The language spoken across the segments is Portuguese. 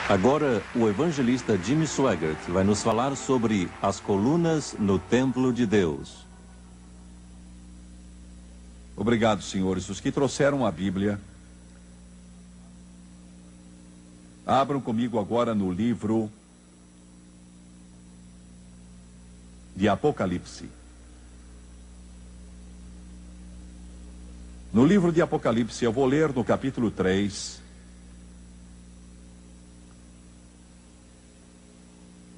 Agora, o evangelista Jimmy Swaggart vai nos falar sobre as colunas no templo de Deus. Obrigado, senhores. Os que trouxeram a Bíblia, abram comigo agora no livro de Apocalipse. No livro de Apocalipse, eu vou ler no capítulo 3,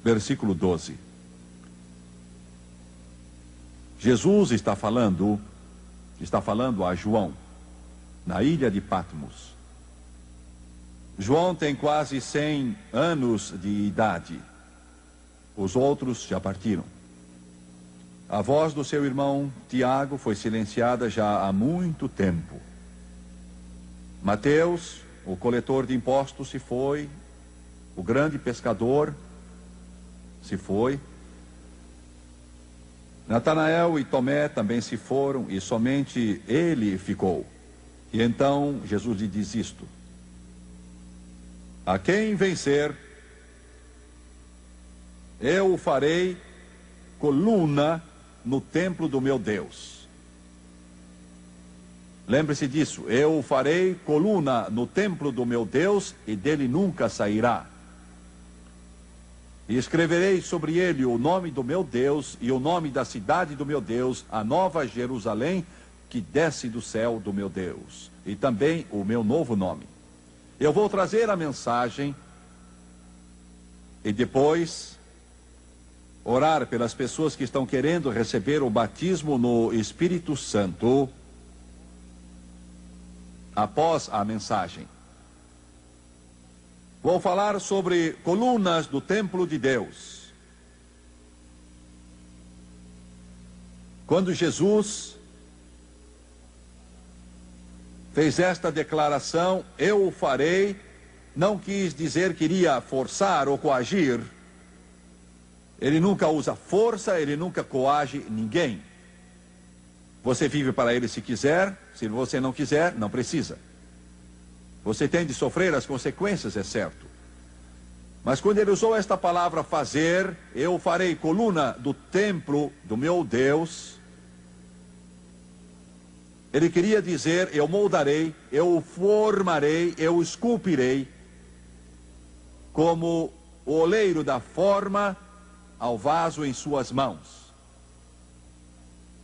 versículo 12. Jesus está falando a João, na ilha de Patmos. João tem quase 100 anos de idade. Os outros já partiram. A voz do seu irmão Tiago foi silenciada já há muito tempo. Mateus, o coletor de impostos, se foi. O grande pescador se foi. Natanael e Tomé também se foram e somente ele ficou. E então Jesus lhe diz isto: a quem vencer, eu o farei coluna no templo do meu Deus. Lembre-se disso: eu o farei coluna no templo do meu Deus e dele nunca sairá. E escreverei sobre ele o nome do meu Deus e o nome da cidade do meu Deus, a nova Jerusalém, que desce do céu do meu Deus, e também o meu novo nome. Eu vou trazer a mensagem e depois orar pelas pessoas que estão querendo receber o batismo no Espírito Santo após a mensagem. Vou falar sobre colunas do templo de Deus. Quando Jesus fez esta declaração, eu o farei, não quis dizer que iria forçar ou coagir. Ele nunca usa força, ele nunca coage ninguém. Você vive para ele se quiser, se você não quiser, não precisa. Você tem de sofrer as consequências, é certo. Mas quando ele usou esta palavra fazer, eu farei coluna do templo do meu Deus, ele queria dizer, eu moldarei, eu formarei, eu esculpirei, como o oleiro dá forma ao vaso em suas mãos.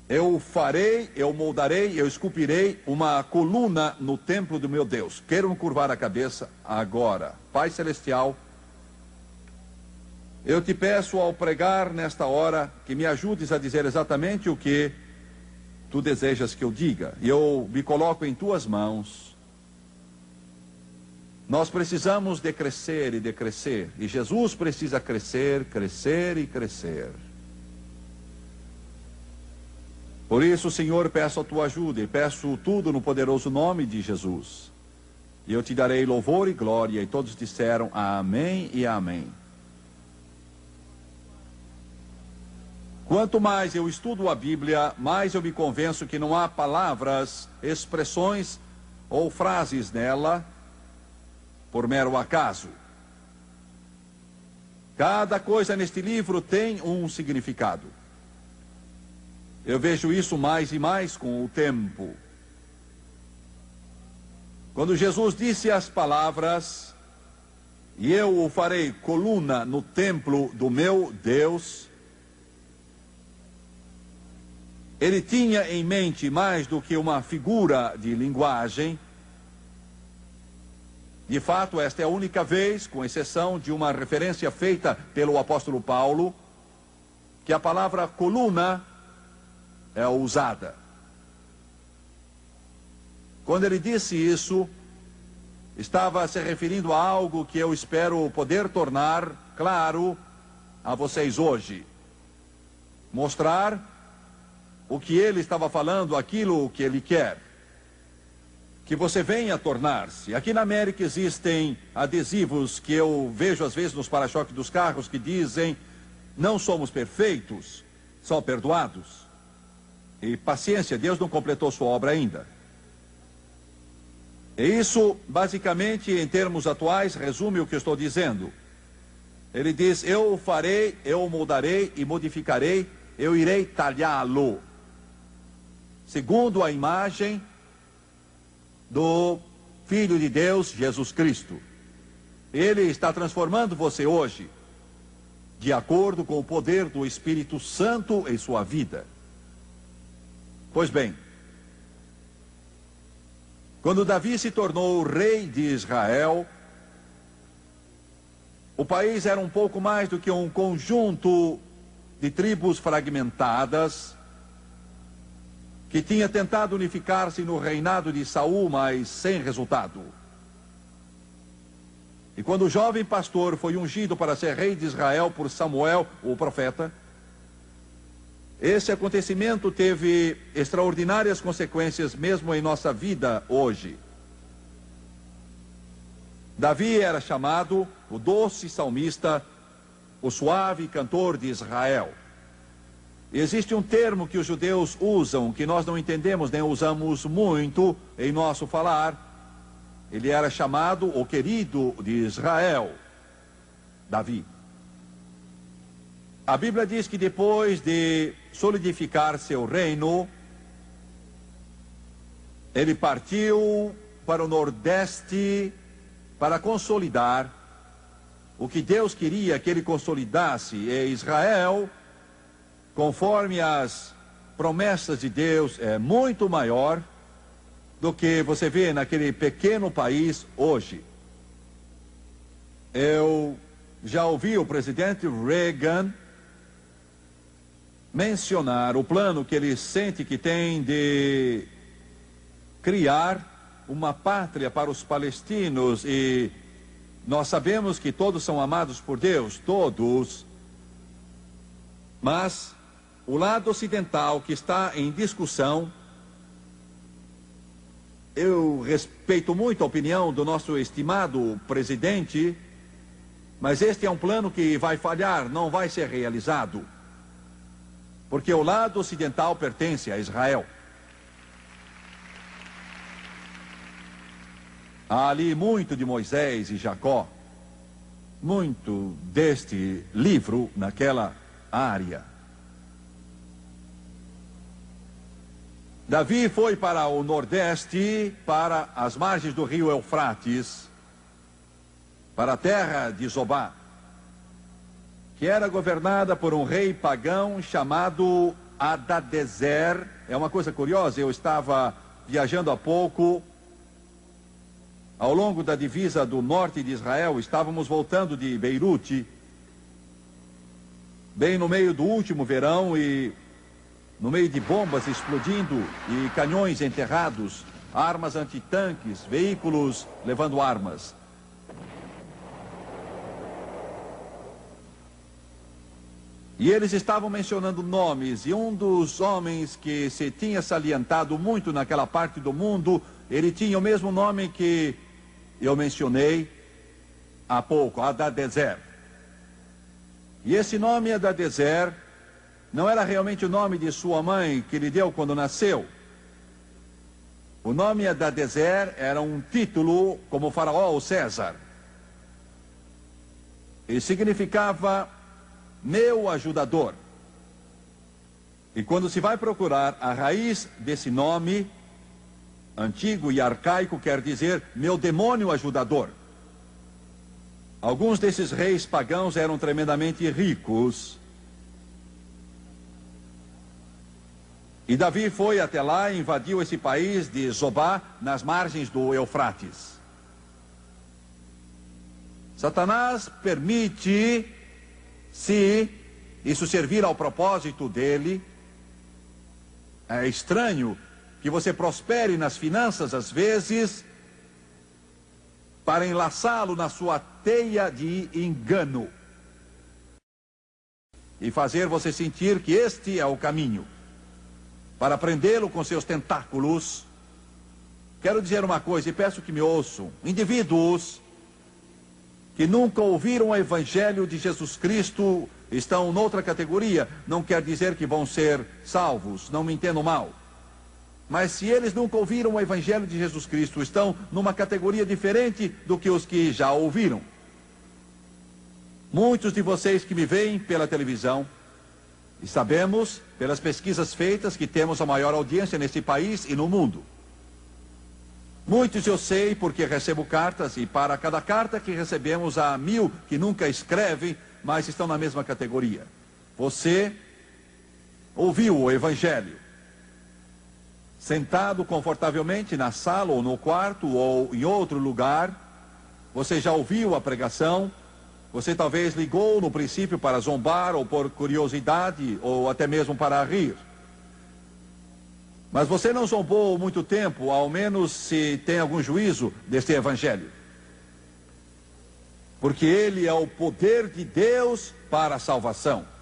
Eu farei, eu moldarei, eu esculpirei uma coluna no templo do meu Deus. Queiram curvar a cabeça agora. Pai Celestial, eu te peço ao pregar nesta hora que me ajudes a dizer exatamente o que tu desejas que eu diga. E eu me coloco em tuas mãos. Nós precisamos de crescer e decrescer. E Jesus precisa crescer, crescer e crescer. Por isso, Senhor, peço a tua ajuda e peço tudo no poderoso nome de Jesus. E eu te darei louvor e glória. E todos disseram amém e amém. Quanto mais eu estudo a Bíblia, mais eu me convenço que não há palavras, expressões ou frases nela por mero acaso. Cada coisa neste livro tem um significado. Eu vejo isso mais e mais com o tempo. Quando Jesus disse as palavras, e eu o farei coluna no templo do meu Deus, ele tinha em mente mais do que uma figura de linguagem. De fato, esta é a única vez, com exceção de uma referência feita pelo apóstolo Paulo, que a palavra coluna é usada. Quando ele disse isso, estava se referindo a algo que eu espero poder tornar claro a vocês hoje. Mostrar o que ele estava falando, aquilo que ele quer que você venha tornar-se. Aqui na América existem adesivos que eu vejo às vezes nos para-choques dos carros que dizem: não somos perfeitos, só perdoados. E paciência, Deus não completou sua obra ainda. E isso, basicamente, em termos atuais, resume o que eu estou dizendo. Ele diz, eu farei, eu moldarei e modificarei, eu irei talhá-lo, segundo a imagem do Filho de Deus, Jesus Cristo. Ele está transformando você hoje, de acordo com o poder do Espírito Santo em sua vida. Pois bem, quando Davi se tornou rei de Israel, o país era um pouco mais do que um conjunto de tribos fragmentadas, que tinha tentado unificar-se no reinado de Saul, mas sem resultado. E quando o jovem pastor foi ungido para ser rei de Israel por Samuel, o profeta, esse acontecimento teve extraordinárias consequências mesmo em nossa vida hoje. Davi era chamado o doce salmista, o suave cantor de Israel. Existe um termo que os judeus usam, que nós não entendemos nem usamos muito em nosso falar. Ele era chamado o querido de Israel, Davi. A Bíblia diz que depois de solidificar seu reino, ele partiu para o Nordeste para consolidar o que Deus queria que ele consolidasse em Israel, conforme as promessas de Deus, é muito maior do que você vê naquele pequeno país hoje. Eu já ouvi o presidente Reagan mencionar o plano que ele sente que tem de criar uma pátria para os palestinos, e nós sabemos que todos são amados por Deus, todos, mas o lado ocidental que está em discussão, eu respeito muito a opinião do nosso estimado presidente, mas este é um plano que vai falhar, não vai ser realizado, porque o lado ocidental pertence a Israel. Há ali muito de Moisés e Jacó, muito deste livro naquela área. Davi foi para o Nordeste, para as margens do rio Eufrates, para a terra de Zobá, que era governada por um rei pagão chamado Hadadezer. É uma coisa curiosa, eu estava viajando há pouco, ao longo da divisa do norte de Israel, estávamos voltando de Beirute, bem no meio do último verão, e no meio de bombas explodindo e canhões enterrados, armas antitanques, veículos levando armas. E eles estavam mencionando nomes, e um dos homens que se tinha salientado muito naquela parte do mundo, ele tinha o mesmo nome que eu mencionei há pouco, Hadadezer. E esse nome Hadadezer não era realmente o nome de sua mãe que lhe deu quando nasceu. O nome Hadadezer era um título como faraó ou César. E significava meu ajudador. E quando se vai procurar a raiz desse nome, antigo e arcaico, quer dizer meu demônio ajudador. Alguns desses reis pagãos eram tremendamente ricos. E Davi foi até lá e invadiu esse país de Zobá, nas margens do Eufrates. Satanás permite, se isso servir ao propósito dele, é estranho que você prospere nas finanças às vezes, para enlaçá-lo na sua teia de engano e fazer você sentir que este é o caminho, para prendê-lo com seus tentáculos. Quero dizer uma coisa e peço que me ouçam: indivíduos que nunca ouviram o Evangelho de Jesus Cristo estão noutra categoria. Não quer dizer que vão ser salvos, não me entendam mal, Mas se eles nunca ouviram o Evangelho de Jesus Cristo, estão numa categoria diferente do que os que já ouviram. Muitos de vocês que me veem pela televisão, e sabemos, pelas pesquisas feitas, que temos a maior audiência nesse país e no mundo. Muitos eu sei porque recebo cartas, e para cada carta que recebemos há 1000 que nunca escrevem, mas estão na mesma categoria. Você ouviu o Evangelho, sentado confortavelmente na sala ou no quarto ou em outro lugar. Você já ouviu a pregação. Você talvez ligou no princípio para zombar ou por curiosidade ou até mesmo para rir. Mas você não zombou muito tempo, ao menos se tem algum juízo deste Evangelho. Porque ele é o poder de Deus para a salvação.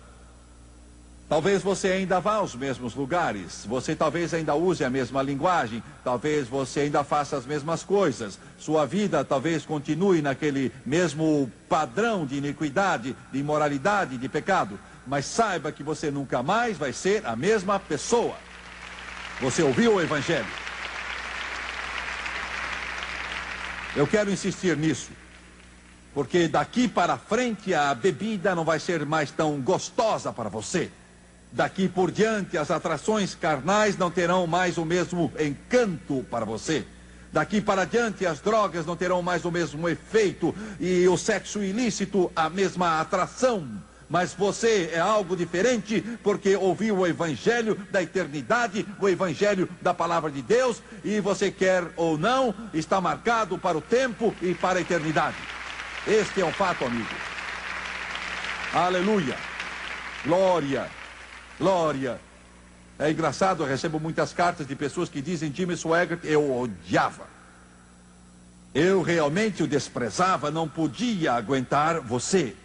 Talvez você ainda vá aos mesmos lugares, você talvez ainda use a mesma linguagem, talvez você ainda faça as mesmas coisas. Sua vida talvez continue naquele mesmo padrão de iniquidade, de imoralidade, de pecado. Mas saiba que você nunca mais vai ser a mesma pessoa. Você ouviu o Evangelho? Eu quero insistir nisso, porque daqui para frente a bebida não vai ser mais tão gostosa para você. Daqui por diante as atrações carnais não terão mais o mesmo encanto para você. Daqui para diante as drogas não terão mais o mesmo efeito e o sexo ilícito a mesma atração. Mas você é algo diferente porque ouviu o Evangelho da eternidade, o Evangelho da Palavra de Deus, e você quer ou não, está marcado para o tempo e para a eternidade. Este é o fato, amigo. Aleluia. Glória. Glória. É engraçado, eu recebo muitas cartas de pessoas que dizem: Jimmy Swaggart, eu odiava. Eu realmente o desprezava, não podia aguentar você.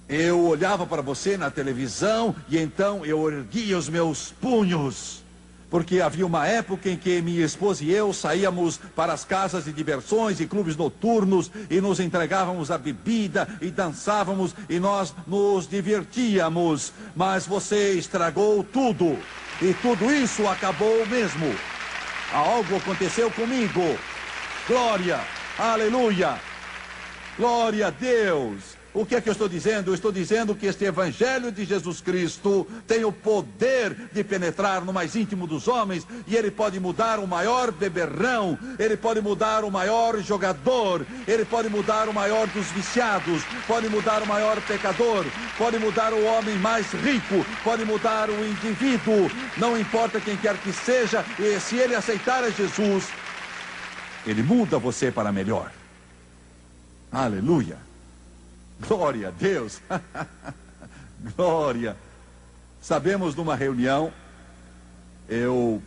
Eu olhava para você na televisão e então eu erguia os meus punhos. Porque havia uma época em que minha esposa e eu saíamos para as casas de diversões e clubes noturnos e nos entregávamos à bebida e dançávamos e nós nos divertíamos. Mas você estragou tudo. E tudo isso acabou mesmo. Algo aconteceu comigo. Glória, aleluia, glória a Deus. O que é que eu estou dizendo? Eu estou dizendo que este Evangelho de Jesus Cristo tem o poder de penetrar no mais íntimo dos homens, e ele pode mudar o maior beberrão, ele pode mudar o maior jogador, ele pode mudar o maior dos viciados, pode mudar o maior pecador, pode mudar o homem mais rico, pode mudar o indivíduo, não importa quem quer que seja, e se ele aceitar a Jesus, ele muda você para melhor. Aleluia. Glória a Deus. Glória. Sabemos, numa reunião, eu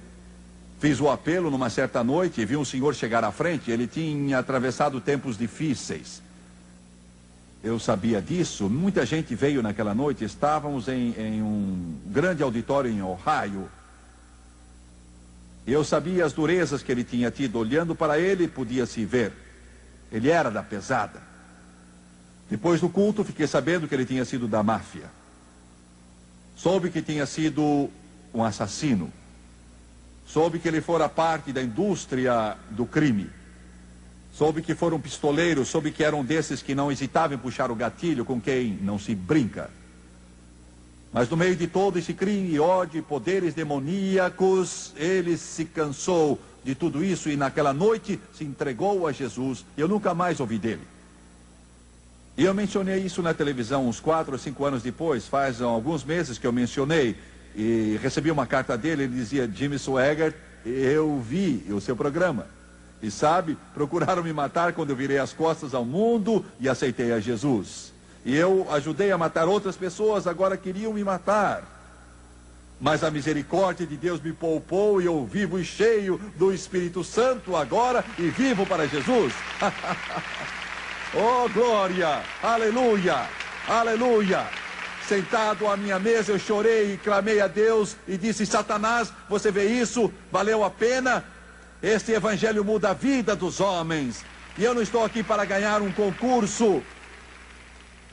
fiz o apelo numa certa noite e vi um senhor chegar à frente. Ele tinha atravessado tempos difíceis. Eu sabia disso. Muita gente veio naquela noite. Estávamos em um grande auditório em Ohio. Eu sabia as durezas que ele tinha tido. Olhando para ele, podia-se ver. Ele era da pesada. Depois do culto, fiquei sabendo que ele tinha sido da máfia. Soube que tinha sido um assassino. Soube que ele fora parte da indústria do crime. Soube que foram pistoleiros, soube que eram desses que não hesitavam em puxar o gatilho, com quem não se brinca. Mas no meio de todo esse crime, ódio e poderes demoníacos, ele se cansou de tudo isso e naquela noite se entregou a Jesus. Eu nunca mais ouvi dele. E eu mencionei isso na televisão uns 4 ou 5 anos depois, faz alguns meses que eu mencionei, e recebi uma carta dele, ele dizia: Jimmy Swaggart, eu vi o seu programa. E sabe, procuraram me matar quando eu virei as costas ao mundo e aceitei a Jesus. E eu ajudei a matar outras pessoas, agora queriam me matar. Mas a misericórdia de Deus me poupou e eu vivo cheio do Espírito Santo agora e vivo para Jesus. Oh, glória, aleluia, aleluia. Sentado à minha mesa, eu chorei e clamei a Deus e disse: Satanás, você vê isso? Valeu a pena? Este Evangelho muda a vida dos homens. E eu não estou aqui para ganhar um concurso.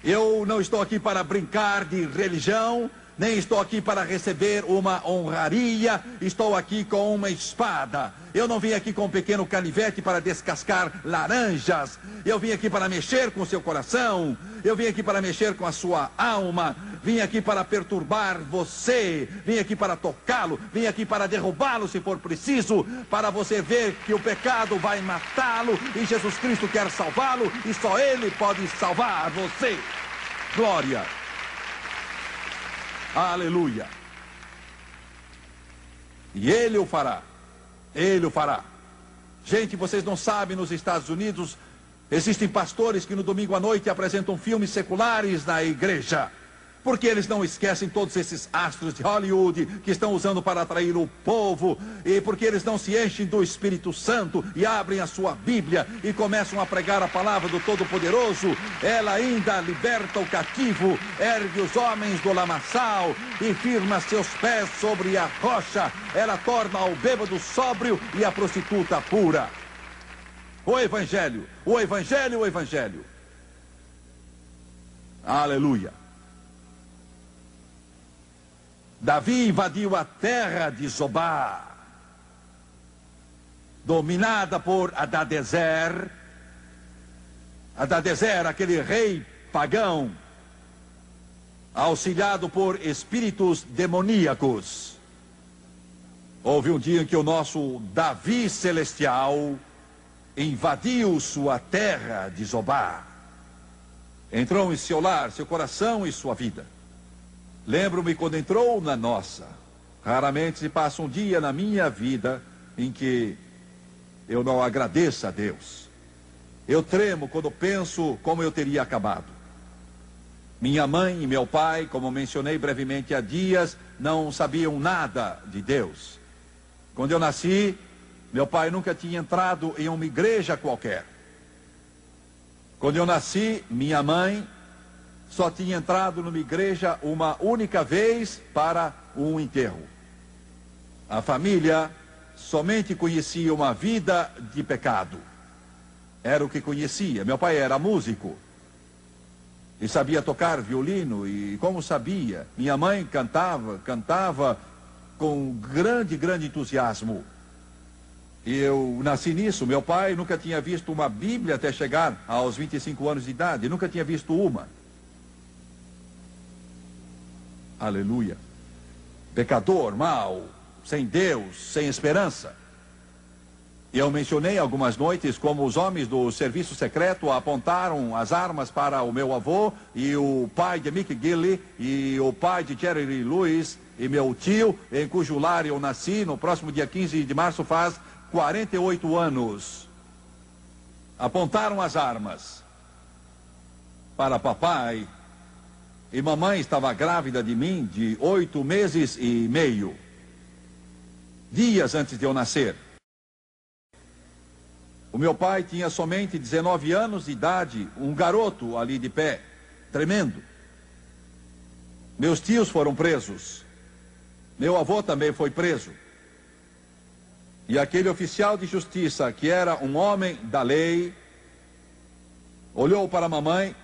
Eu não estou aqui para brincar de religião. nem estou aqui para receber uma honraria, estou aqui com uma espada. Eu não vim aqui com um pequeno canivete para descascar laranjas. Eu vim aqui para mexer com o seu coração. Eu vim aqui para mexer com a sua alma. Vim aqui para perturbar você. Vim aqui para tocá-lo. Vim aqui para derrubá-lo se for preciso. Para você ver que o pecado vai matá-lo e Jesus Cristo quer salvá-lo e só Ele pode salvar você. Glória. Aleluia. E Ele o fará. Ele o fará. Gente, vocês não sabem, nos Estados Unidos existem pastores que no domingo à noite apresentam filmes seculares na igreja. Porque eles não esquecem todos esses astros de Hollywood que estão usando para atrair o povo. E porque eles não se enchem do Espírito Santo e abrem a sua Bíblia e começam a pregar a palavra do Todo-Poderoso. Ela ainda liberta o cativo, ergue os homens do lamaçal e firma seus pés sobre a rocha. Ela torna o bêbado sóbrio e a prostituta pura. O Evangelho, o Evangelho, o Evangelho. Aleluia. Davi invadiu a terra de Zobá, dominada por Hadadezer. Hadadezer, aquele rei pagão, auxiliado por espíritos demoníacos. Houve um dia em que o nosso Davi celestial invadiu sua terra de Zobá. Entrou em seu lar, seu coração e sua vida. Lembro-me quando entrou na nossa. Raramente se passa um dia na minha vida em que eu não agradeça a Deus. Eu tremo quando penso como eu teria acabado. Minha mãe e meu pai, como mencionei brevemente há dias, não sabiam nada de Deus. Quando eu nasci, meu pai nunca tinha entrado em uma igreja qualquer. Quando eu nasci, minha mãe só tinha entrado numa igreja uma única vez para um enterro. A família somente conhecia uma vida de pecado. Era o que conhecia. Meu pai era músico e sabia tocar violino. E como sabia, minha mãe cantava com grande entusiasmo. E eu nasci nisso. Meu pai nunca tinha visto uma Bíblia até chegar aos 25 anos de idade. Nunca tinha visto uma. Aleluia. Pecador, mau, sem Deus, sem esperança. Eu mencionei algumas noites como os homens do serviço secreto apontaram as armas para o meu avô e o pai de Mick Gilley e o pai de Jerry Lee Lewis e meu tio, em cujo lar eu nasci. No próximo dia 15 de março faz 48 anos. Apontaram as armas para papai. E mamãe estava grávida de mim de 8 meses e meio. Dias antes de eu nascer. O meu pai tinha somente 19 anos de idade, um garoto ali de pé, tremendo. Meus tios foram presos. Meu avô também foi preso. E aquele oficial de justiça, que era um homem da lei, olhou para a mamãe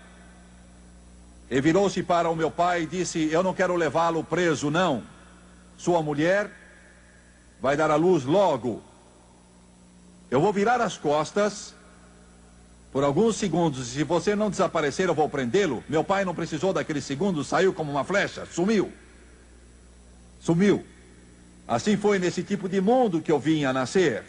e virou-se para o meu pai e disse: eu não quero levá-lo preso, não. Sua mulher vai dar à luz logo. Eu vou virar as costas por alguns segundos. Se você não desaparecer, eu vou prendê-lo. Meu pai não precisou daqueles segundos, saiu como uma flecha, sumiu. Sumiu. Assim foi nesse tipo de mundo que eu vim a nascer.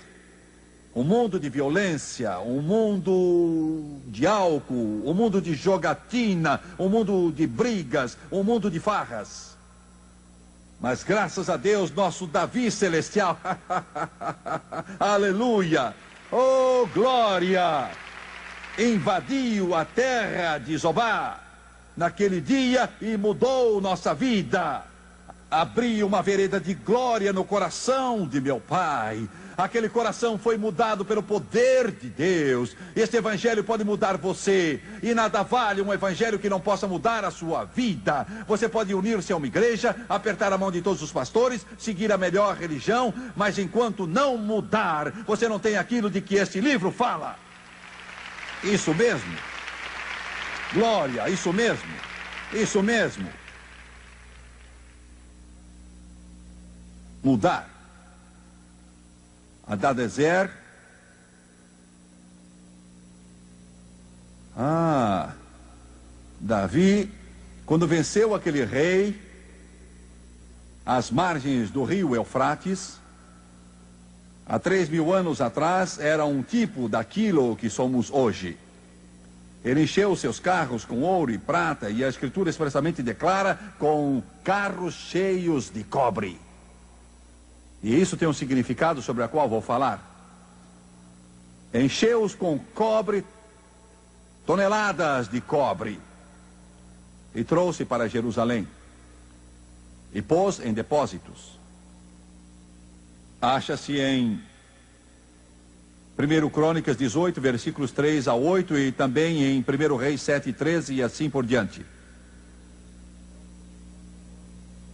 Um mundo de violência, um mundo de álcool, um mundo de jogatina, um mundo de brigas, um mundo de farras. Mas graças a Deus, nosso Davi celestial, aleluia, oh glória, invadiu a terra de Zobá naquele dia e mudou nossa vida. Abriu uma vereda de glória no coração de meu pai. Aquele coração foi mudado pelo poder de Deus. Este evangelho pode mudar você. E nada vale um evangelho que não possa mudar a sua vida. Você pode unir-se a uma igreja, apertar a mão de todos os pastores, seguir a melhor religião, mas enquanto não mudar, você não tem aquilo de que este livro fala. Isso mesmo. Glória, isso mesmo. Isso mesmo. mudar. Hadadezer. Davi, quando venceu aquele rei às margens do rio Eufrates, há 3.000 anos atrás, era um tipo daquilo que somos hoje. Ele encheu seus carros com ouro e prata, e a Escritura expressamente declara, com carros cheios de cobre. E isso tem um significado sobre o qual vou falar. Encheu-os com cobre, toneladas de cobre, e trouxe para Jerusalém, e pôs em depósitos. Acha-se em 1 Crônicas 18, versículos 3 a 8, e também em 1 Reis 7, 13 e assim por diante.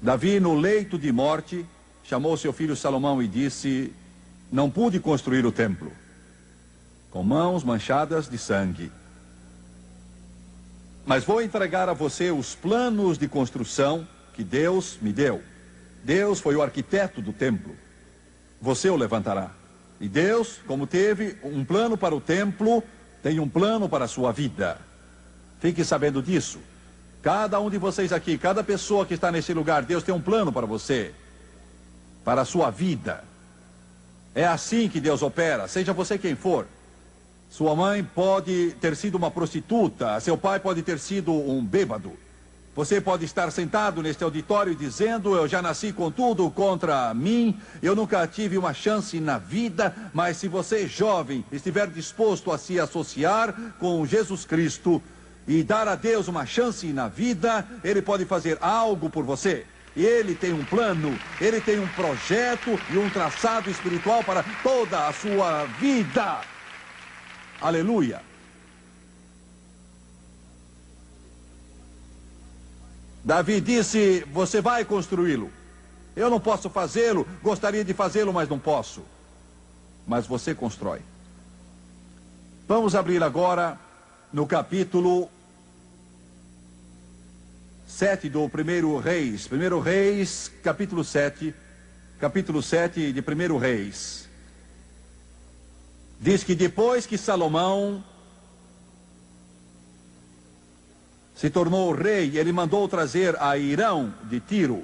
Davi, no leito de morte, chamou seu filho Salomão e disse: não pude construir o templo, com mãos manchadas de sangue. Mas vou entregar a você os planos de construção que Deus me deu. Deus foi o arquiteto do templo. Você o levantará. E Deus, como teve um plano para o templo, tem um plano para a sua vida. Fique sabendo disso. Cada um de vocês aqui, cada pessoa que está nesse lugar, Deus tem um plano para você, para a sua vida. É assim que Deus opera, seja você quem for. Sua mãe pode ter sido uma prostituta, seu pai pode ter sido um bêbado. Você pode estar sentado neste auditório dizendo: eu já nasci com tudo contra mim, eu nunca tive uma chance na vida. Mas se você, jovem, estiver disposto a se associar com Jesus Cristo e dar a Deus uma chance na vida, Ele pode fazer algo por você. Ele tem um plano, Ele tem um projeto e um traçado espiritual para toda a sua vida. Aleluia. Davi disse: você vai construí-lo. Eu não posso fazê-lo, gostaria de fazê-lo, mas não posso. Mas você constrói. Vamos abrir agora no capítulo 7 do 1 Reis. 1 Reis, capítulo 7. Capítulo 7 de 1 Reis. Diz que depois que Salomão se tornou rei, ele mandou trazer a Hirão de Tiro.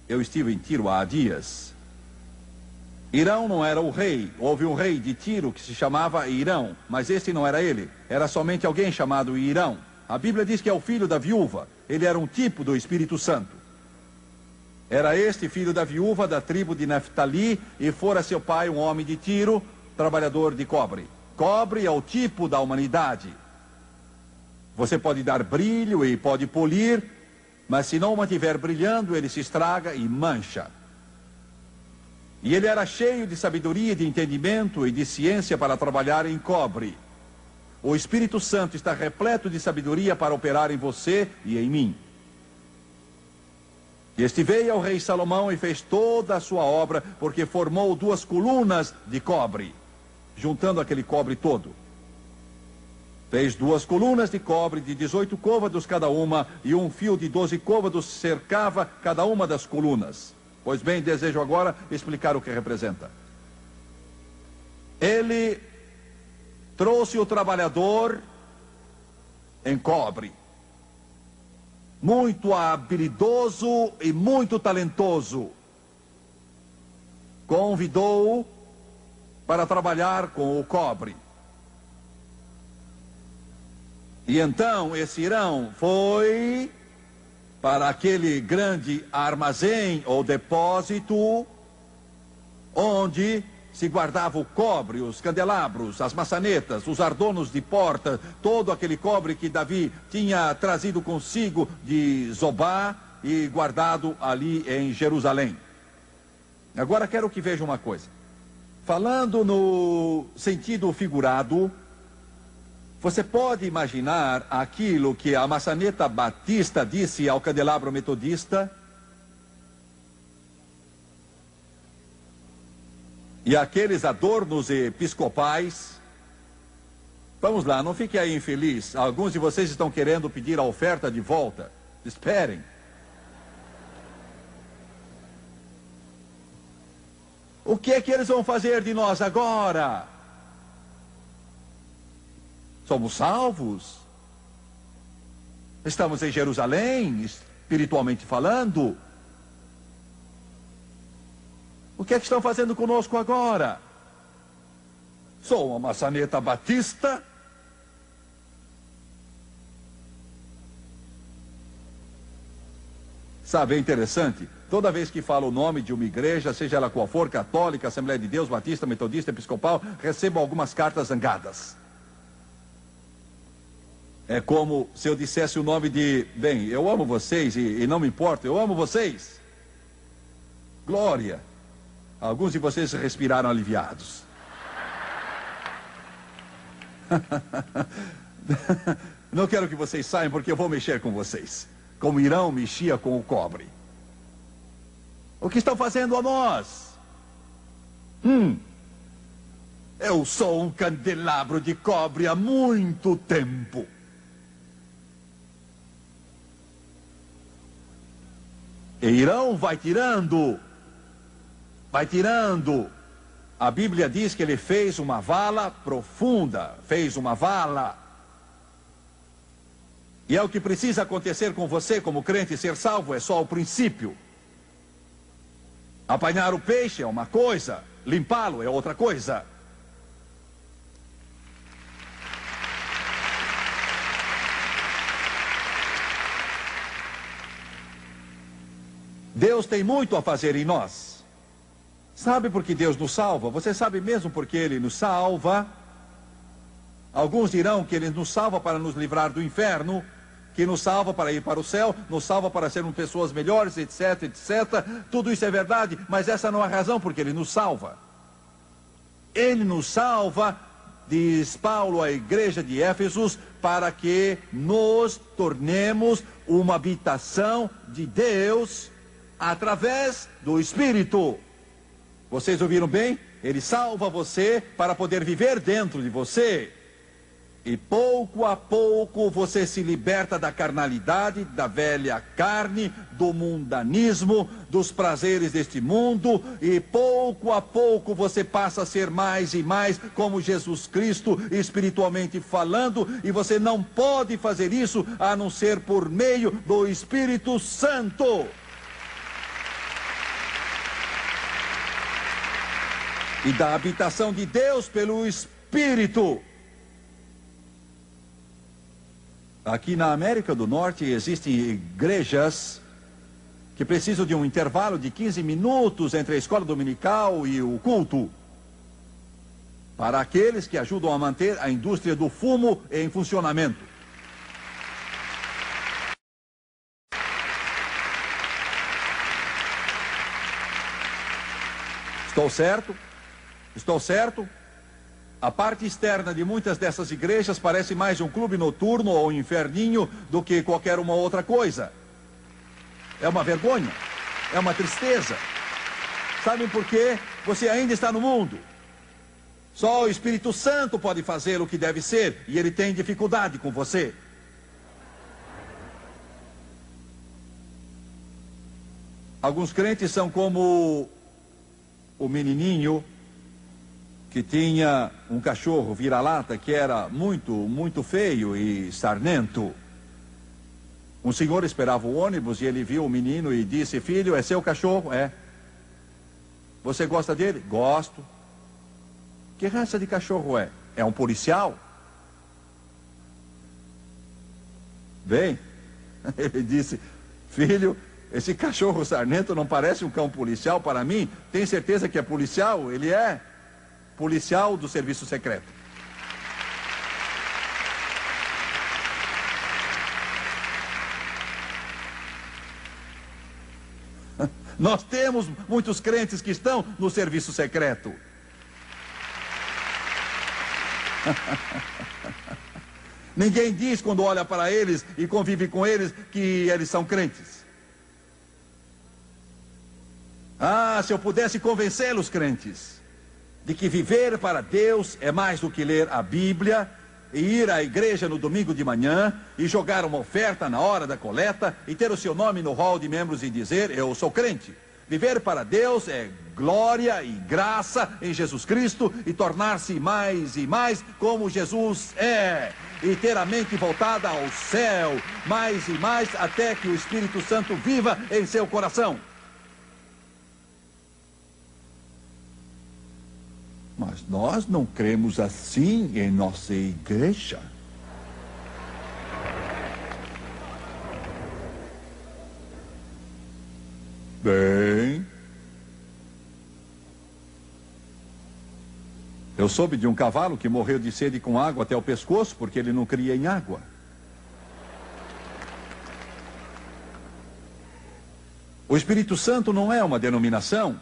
Eu estive em Tiro há dias. Hirão não era o rei. Houve um rei de Tiro que se chamava Hirão, mas esse não era ele. Era somente alguém chamado Hirão. A Bíblia diz que é o filho da viúva. Ele era um tipo do Espírito Santo. Era este filho da viúva da tribo de Naftali, e fora seu pai um homem de Tiro, trabalhador de cobre. Cobre é o tipo da humanidade. Você pode dar brilho e pode polir, mas se não o mantiver brilhando, ele se estraga e mancha. E ele era cheio de sabedoria, de entendimento e de ciência para trabalhar em cobre. O Espírito Santo está repleto de sabedoria para operar em você e em mim. Este veio ao rei Salomão e fez toda a sua obra, porque formou 2 colunas de cobre, juntando aquele cobre todo. Fez 2 colunas de cobre de 18 côvados cada uma, e um fio de 12 côvados cercava cada uma das colunas. Pois bem, desejo agora explicar o que representa. Ele trouxe o trabalhador em cobre, muito habilidoso e muito talentoso. Convidou-o para trabalhar com o cobre. E então esse Hirão foi para aquele grande armazém ou depósito onde se guardava o cobre, os candelabros, as maçanetas, os ardonos de porta, todo aquele cobre que Davi tinha trazido consigo de Zobá e guardado ali em Jerusalém. Agora quero que vejam uma coisa. Falando no sentido figurado, você pode imaginar aquilo que a maçaneta batista disse ao candelabro metodista? E aqueles adornos episcopais? Vamos lá, não fique aí infeliz. Alguns de vocês estão querendo pedir a oferta de volta. Esperem. O que é que eles vão fazer de nós agora? Somos salvos? Estamos em Jerusalém, espiritualmente falando. O que é que estão fazendo conosco agora? Sou uma maçaneta batista? Sabe, é interessante, toda vez que falo o nome de uma igreja, seja ela qual for, católica, Assembleia de Deus, batista, metodista, episcopal, recebo algumas cartas zangadas. É como se eu dissesse o nome de, bem, eu amo vocês e não me importa, eu amo vocês. Glória. Alguns de vocês respiraram aliviados. Não quero que vocês saiam porque eu vou mexer com vocês. Como Irão mexia com o cobre. O que estão fazendo a nós? Eu sou um candelabro de cobre há muito tempo. E Irão vai tirando. Vai tirando. A Bíblia diz que ele fez uma vala profunda. Fez uma vala. E é o que precisa acontecer com você como crente. Ser salvo é só o princípio. Apanhar o peixe é uma coisa, limpá-lo é outra coisa. Deus tem muito a fazer em nós. Sabe por que Deus nos salva? Você sabe mesmo por que Ele nos salva? Alguns dirão que Ele nos salva para nos livrar do inferno, que nos salva para ir para o céu, nos salva para sermos pessoas melhores, etc, etc. Tudo isso é verdade, mas essa não é a razão porque Ele nos salva. Ele nos salva, diz Paulo à igreja de Éfesos, para que nos tornemos uma habitação de Deus através do Espírito. Vocês ouviram bem? Ele salva você para poder viver dentro de você. E pouco a pouco você se liberta da carnalidade, da velha carne, do mundanismo, dos prazeres deste mundo. E pouco a pouco você passa a ser mais e mais como Jesus Cristo, espiritualmente falando. E você não pode fazer isso a não ser por meio do Espírito Santo. E da habitação de Deus pelo Espírito. Aqui na América do Norte existem igrejas que precisam de um intervalo de 15 minutos entre a escola dominical e o culto. Para aqueles que ajudam a manter a indústria do fumo em funcionamento. Estou certo? Estou certo? A parte externa de muitas dessas igrejas parece mais um clube noturno ou um inferninho do que qualquer uma outra coisa. É uma vergonha. É uma tristeza. Sabem por quê? Você ainda está no mundo. Só o Espírito Santo pode fazer o que deve ser. E ele tem dificuldade com você. Alguns crentes são como o menininho que tinha um cachorro vira-lata que era muito feio e sarnento. Um senhor esperava o ônibus e ele viu o menino e disse: filho, é seu cachorro? É. Você gosta dele? Gosto. Que raça de cachorro é? É um policial? Bem, ele disse: filho, esse cachorro sarnento não parece um cão policial para mim? Tem certeza que é policial? Ele é policial do serviço secreto. Nós temos muitos crentes que estão no serviço secreto. Ninguém diz quando olha para eles e convive com eles que eles são crentes. Ah, se eu pudesse convencê-los, crentes, de que viver para Deus é mais do que ler a Bíblia e ir à igreja no domingo de manhã e jogar uma oferta na hora da coleta e ter o seu nome no hall de membros e dizer: eu sou crente. Viver para Deus é glória e graça em Jesus Cristo e tornar-se mais e mais como Jesus é. E ter a mente voltada ao céu, mais e mais, até que o Espírito Santo viva em seu coração. Mas nós não cremos assim em nossa igreja. Bem, eu soube de um cavalo que morreu de sede com água até o pescoço porque ele não cria em água. O Espírito Santo não é uma denominação.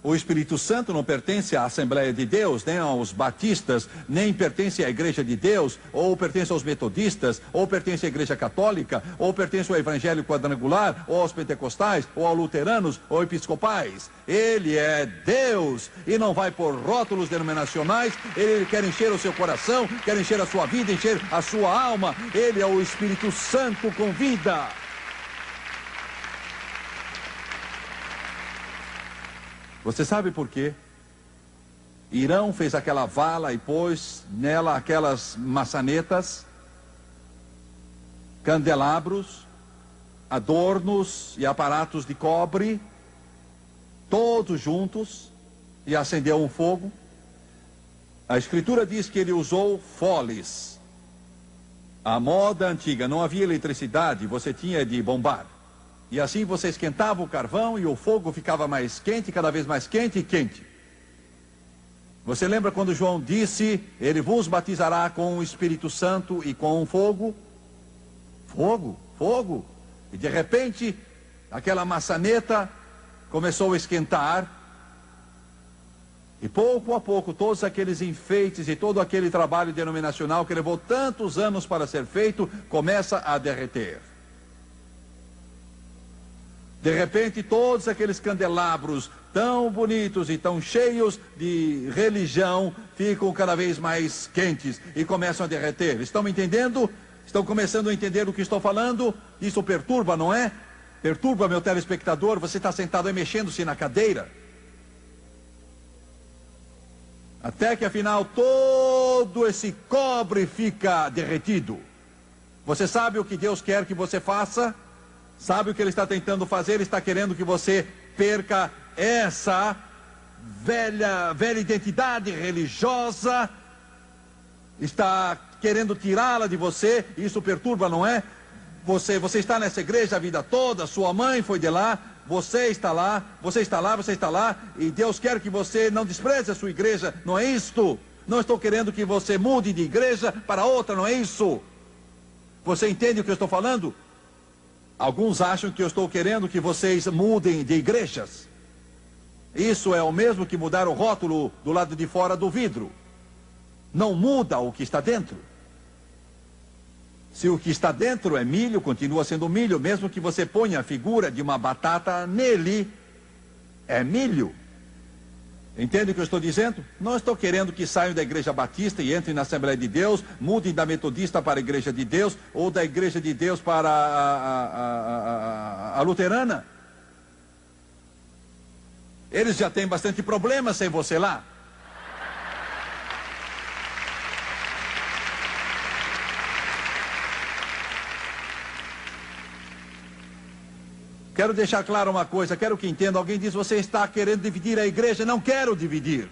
O Espírito Santo não pertence à Assembleia de Deus, nem aos batistas, nem pertence à Igreja de Deus, ou pertence aos metodistas, ou pertence à Igreja Católica, ou pertence ao Evangelho Quadrangular, ou aos pentecostais, ou aos luteranos, ou episcopais. Ele é Deus e não vai por rótulos denominacionais. Ele quer encher o seu coração, quer encher a sua vida, encher a sua alma. Ele é o Espírito Santo com vida. Você sabe por quê? Irão fez aquela vala e pôs nela aquelas maçanetas, candelabros, adornos e aparatos de cobre, todos juntos, e acendeu um fogo. A Escritura diz que ele usou foles. A moda antiga, não havia eletricidade, você tinha de bombar. E assim você esquentava o carvão e o fogo ficava mais quente, cada vez mais quente e quente. Você lembra quando João disse, ele vos batizará com o Espírito Santo e com fogo? Fogo, fogo. E de repente, aquela maçaneta começou a esquentar. E pouco a pouco, todos aqueles enfeites e todo aquele trabalho denominacional que levou tantos anos para ser feito, começa a derreter. De repente, todos aqueles candelabros tão bonitos e tão cheios de religião ficam cada vez mais quentes e começam a derreter. Estão me entendendo? Estão começando a entender o que estou falando? Isso perturba, não é? Perturba, meu telespectador. Você está sentado aí mexendo-se na cadeira. Até que afinal todo esse cobre fica derretido. Você sabe o que Deus quer que você faça? Sabe o que ele está tentando fazer? Ele está querendo que você perca essa velha identidade religiosa. Está querendo tirá-la de você. Isso perturba, não é? Você está nessa igreja a vida toda, sua mãe foi de lá, você está lá, você está lá, você está lá, e Deus quer que você não despreze a sua igreja, não é isto? Não estou querendo que você mude de igreja para outra, não é isso? Você entende o que eu estou falando? Alguns acham que eu estou querendo que vocês mudem de igrejas. Isso é o mesmo que mudar o rótulo do lado de fora do vidro. Não muda o que está dentro. Se o que está dentro é milho, continua sendo milho, mesmo que você ponha a figura de uma batata nele, é milho. Entende o que eu estou dizendo? Não estou querendo que saiam da Igreja Batista e entrem na Assembleia de Deus, mudem da Metodista para a Igreja de Deus, ou da Igreja de Deus para a Luterana. Eles já têm bastante problema sem você lá. Quero deixar claro uma coisa, quero que entenda. Alguém diz, você está querendo dividir a igreja. Não quero dividir.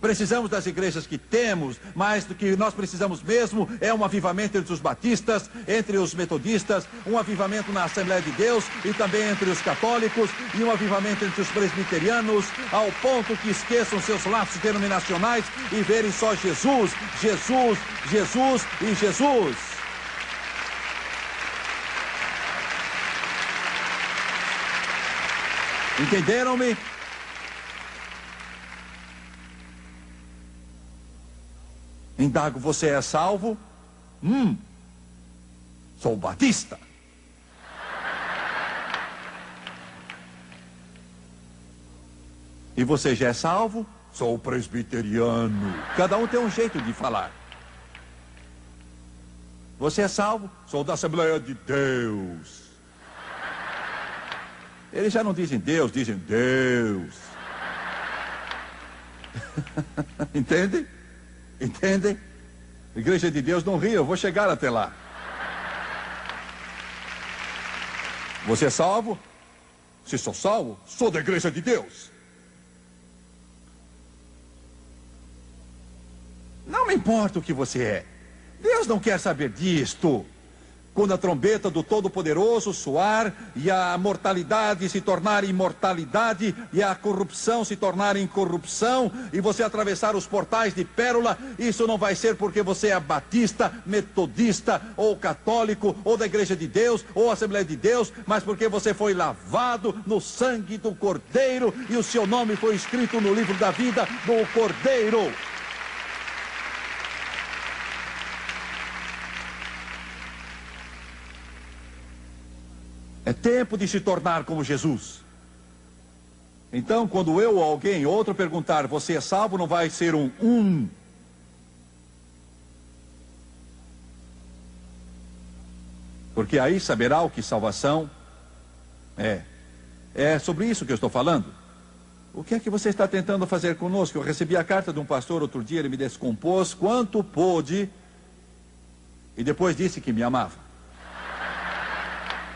Precisamos das igrejas que temos, mas do que nós precisamos mesmo é um avivamento entre os batistas, entre os metodistas, um avivamento na Assembleia de Deus e também entre os católicos, e um avivamento entre os presbiterianos, ao ponto que esqueçam seus laços denominacionais e verem só Jesus, Jesus, Jesus e Jesus. Entenderam-me? Indago, você é salvo? Sou batista. E você já é salvo? Sou presbiteriano. Cada um tem um jeito de falar. Você é salvo? Sou da Assembleia de Deus. Eles já não dizem Deus, dizem Deus. Entende? Entende? Igreja de Deus não ri, eu vou chegar até lá. Você é salvo? Se sou salvo, sou da igreja de Deus. Não me importa o que você é. Deus não quer saber disto. Quando a trombeta do Todo-Poderoso soar e a mortalidade se tornar imortalidade e a corrupção se tornar incorrupção e você atravessar os portais de pérola, isso não vai ser porque você é batista, metodista ou católico ou da Igreja de Deus ou Assembleia de Deus, mas porque você foi lavado no sangue do Cordeiro e o seu nome foi escrito no livro da vida do Cordeiro. É tempo de se tornar como Jesus. Então, quando eu ou alguém, outro perguntar, você é salvo, não vai ser um. Porque aí saberá o que salvação é. É sobre isso que eu estou falando. O que é que você está tentando fazer conosco? Eu recebi a carta de um pastor outro dia, ele me descompôs quanto pôde e depois disse que me amava.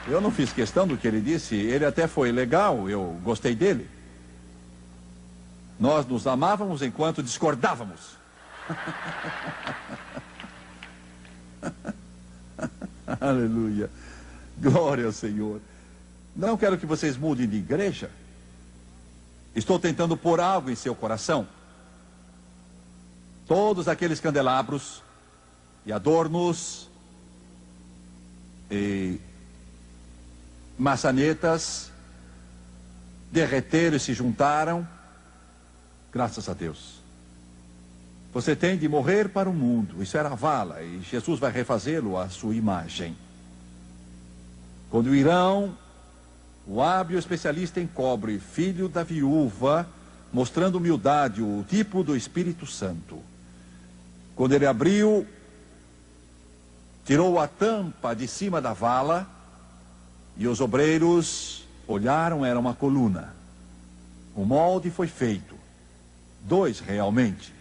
Eu não fiz questão do que ele disse, ele até foi legal, eu gostei dele. Nós nos amávamos enquanto discordávamos. Aleluia. Glória ao Senhor. Não quero que vocês mudem de igreja. Estou tentando pôr algo em seu coração. Todos aqueles candelabros e adornos e maçanetas derreteram e se juntaram, graças a Deus. Você tem de morrer para o mundo, isso era a vala, e Jesus vai refazê-lo à sua imagem. Quando irão, o hábil especialista em cobre, filho da viúva, mostrando humildade, o tipo do Espírito Santo. Quando ele abriu, tirou a tampa de cima da vala, e os obreiros olharam, era uma coluna. O molde foi feito. 2 realmente.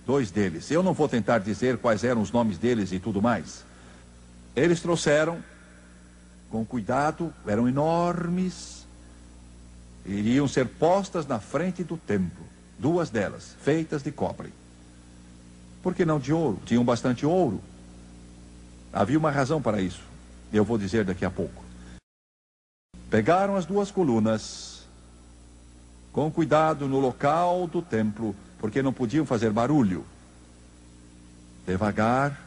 2 deles. Eu não vou tentar dizer quais eram os nomes deles e tudo mais. Eles trouxeram, com cuidado, eram enormes. Iriam ser postas na frente do templo. 2 delas, feitas de cobre. Por que não de ouro? Tinham bastante ouro. Havia uma razão para isso. Eu vou dizer daqui a pouco. Pegaram as 2 colunas, com cuidado no local do templo, porque não podiam fazer barulho. Devagar,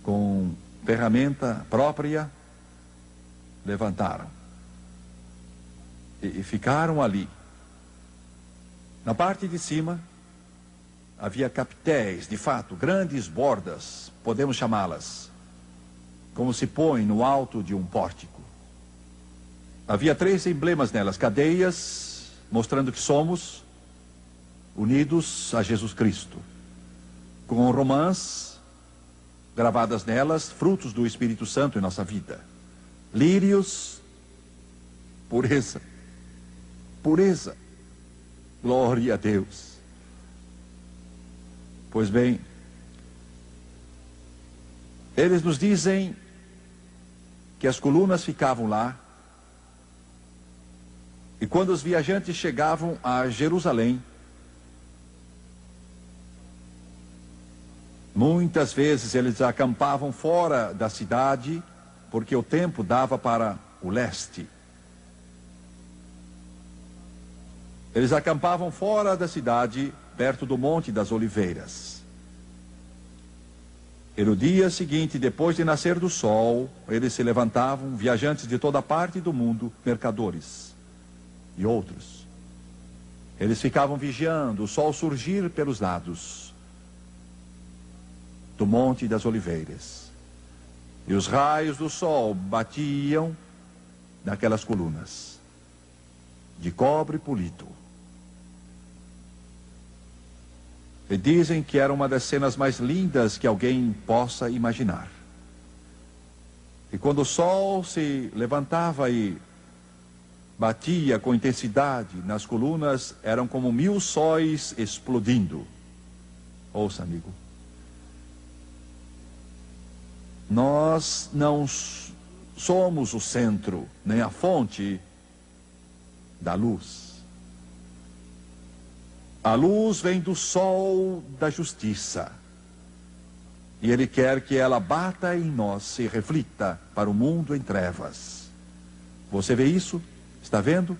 com ferramenta própria, levantaram. E ficaram ali. Na parte de cima, havia capitéis, de fato, grandes bordas, podemos chamá-las, como se põe no alto de um pórtico. Havia 3 emblemas nelas, cadeias, mostrando que somos unidos a Jesus Cristo. Com romãs, gravadas nelas, frutos do Espírito Santo em nossa vida. Lírios, pureza. Pureza. Glória a Deus. Pois bem, eles nos dizem que as colunas ficavam lá. E quando os viajantes chegavam a Jerusalém, muitas vezes eles acampavam fora da cidade, porque o tempo dava para o leste. Eles acampavam fora da cidade, perto do Monte das Oliveiras. E no dia seguinte, depois de nascer do sol, eles se levantavam, viajantes de toda parte do mundo, mercadores e outros. Eles ficavam vigiando o sol surgir pelos lados do Monte das Oliveiras. E os raios do sol batiam naquelas colunas de cobre polido. E dizem que era uma das cenas mais lindas que alguém possa imaginar. E quando o sol se levantava e batia com intensidade nas colunas, eram como 1000 sóis explodindo. Ouça, amigo. Nós não somos o centro, nem a fonte da luz. A luz vem do sol da justiça. E Ele quer que ela bata em nós e reflita para o mundo em trevas. Você vê isso? Está vendo?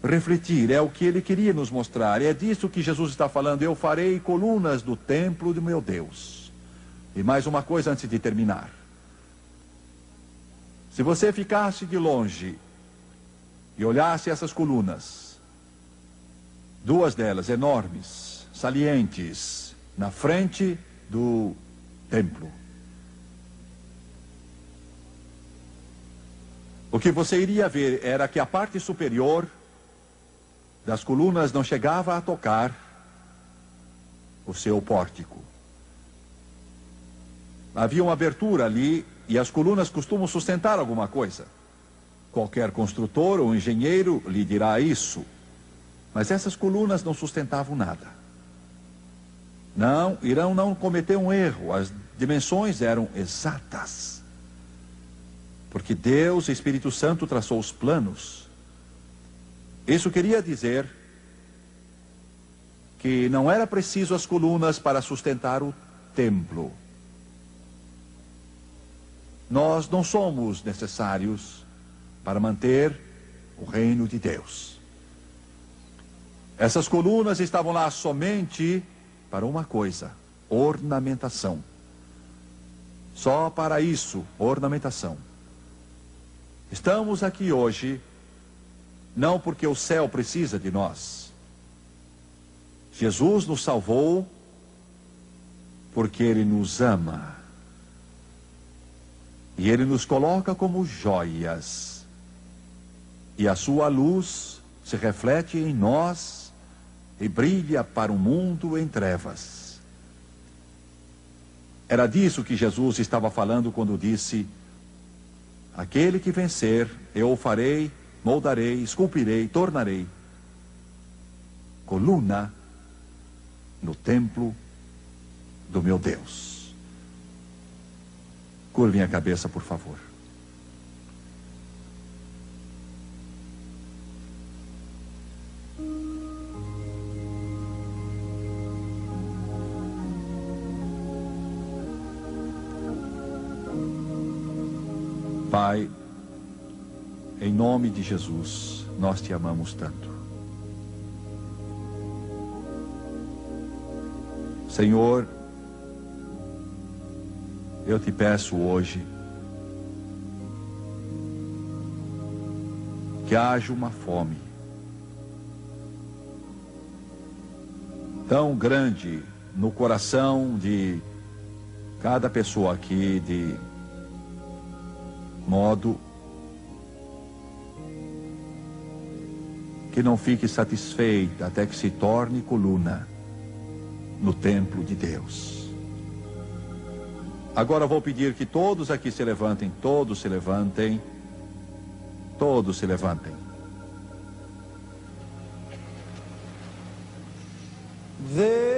Refletir é o que Ele queria nos mostrar. É disso que Jesus está falando. Eu farei colunas do templo do meu Deus. E mais uma coisa antes de terminar. Se você ficasse de longe e olhasse essas colunas, 2 delas enormes, salientes, na frente do templo, o que você iria ver era que a parte superior das colunas não chegava a tocar o seu pórtico. Havia uma abertura ali e as colunas costumam sustentar alguma coisa. Qualquer construtor ou engenheiro lhe dirá isso. Mas essas colunas não sustentavam nada. Irão não cometer um erro. As dimensões eram exatas. Porque Deus, Espírito Santo, traçou os planos. Isso queria dizer que não era preciso as colunas para sustentar o templo. Nós não somos necessários para manter o reino de Deus. Essas colunas estavam lá somente para uma coisa: ornamentação. Só para isso, ornamentação. Estamos aqui hoje, não porque o céu precisa de nós. Jesus nos salvou porque Ele nos ama. E Ele nos coloca como joias. E a sua luz se reflete em nós e brilha para o mundo em trevas. Era disso que Jesus estava falando quando disse: aquele que vencer, eu o farei, moldarei, esculpirei, tornarei coluna no templo do meu Deus. Curvem a cabeça, por favor. Pai, em nome de Jesus, nós te amamos tanto. Senhor, eu te peço hoje que haja uma fome tão grande no coração de cada pessoa aqui, de modo que não fique satisfeita até que se torne coluna no templo de Deus. Agora vou pedir que todos aqui se levantem, todos se levantem, todos se levantem. The